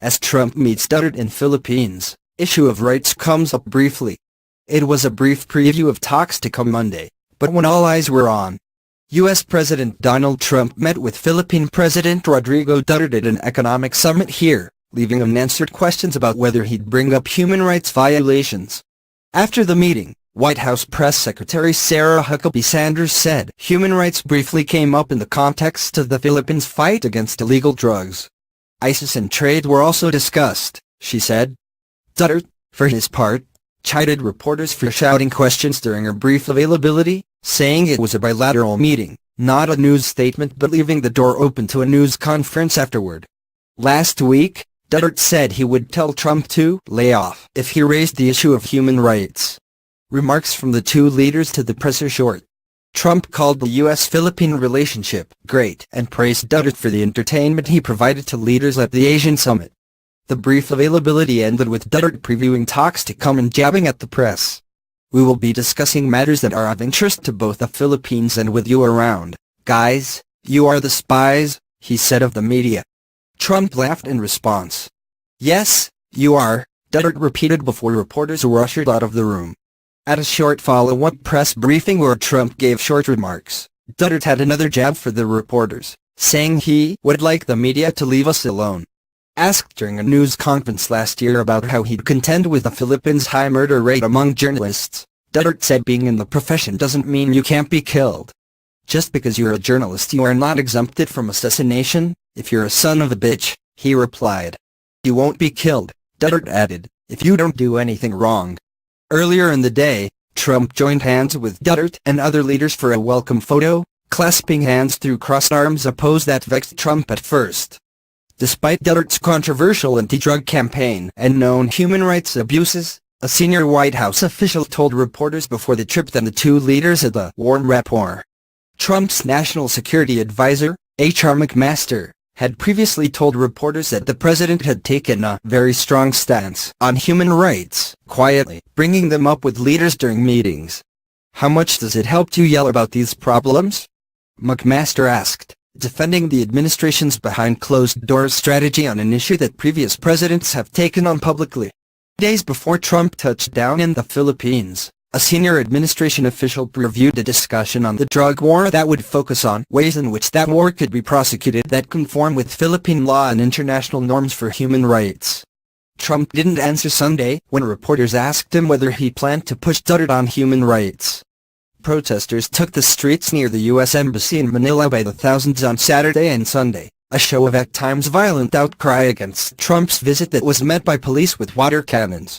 As Trump meets Duterte in Philippines, issue of rights comes up briefly. It was a brief preview of talks to come Monday, but when all eyes were on U.S. President Donald Trump met with Philippine President Rodrigo Duterte at an economic summit here, leaving unanswered questions about whether he'd bring up human rights violations. After the meeting, White House Press Secretary Sarah Huckabee Sanders said human rights briefly came up in the context of the Philippines' fight against illegal drugs. ISIS and trade were also discussed, she said. Duterte, for his part, chided reporters for shouting questions during her brief availability, saying it was a bilateral meeting, not a news statement, but leaving the door open to a news conference afterward. Last week, Duterte said he would tell Trump to lay off if he raised the issue of human rights. Remarks from the two leaders to the press are short. Trump called the U.S.-Philippine relationship great and praised Duterte for the entertainment he provided to leaders at the Asian summit. The brief availability ended with Duterte previewing talks to come and jabbing at the press. "We will be discussing matters that are of interest to both the Philippines and with you around. Guys, you are the spies," he said of the media. Trump laughed in response. "Yes, you are," Duterte repeated before reporters were ushered out of the room. At a short follow-up press briefing where Trump gave short remarks, Duterte had another jab for the reporters, saying he would like the media to leave us alone. Asked during a news conference last year about how he'd contend with the Philippines' high murder rate among journalists, Duterte said being in the profession doesn't mean you can't be killed. "Just because you're a journalist you are not exempted from assassination, if you're a son of a bitch," he replied. "You won't be killed," Duterte added, "if you don't do anything wrong." Earlier in the day, Trump joined hands with Duterte and other leaders for a welcome photo, clasping hands through crossed arms, a pose that vexed Trump at first. Despite Duterte's controversial anti-drug campaign and known human rights abuses, a senior White House official told reporters before the trip that the two leaders had a warm rapport. Trump's national security advisor, H.R. McMaster, had previously told reporters that the president had taken a very strong stance on human rights, quietly bringing them up with leaders during meetings. "How much does it help to yell about these problems?" McMaster asked, defending the administration's behind-closed-doors strategy on an issue that previous presidents have taken on publicly. Days before Trump touched down in the Philippines, a senior administration official previewed a discussion on the drug war that would focus on ways in which that war could be prosecuted that conform with Philippine law and international norms for human rights. Trump didn't answer Sunday when reporters asked him whether he planned to push Duterte on human rights. Protesters took the streets near the U.S. Embassy in Manila by the thousands on Saturday and Sunday, a show of at times violent outcry against Trump's visit that was met by police with water cannons.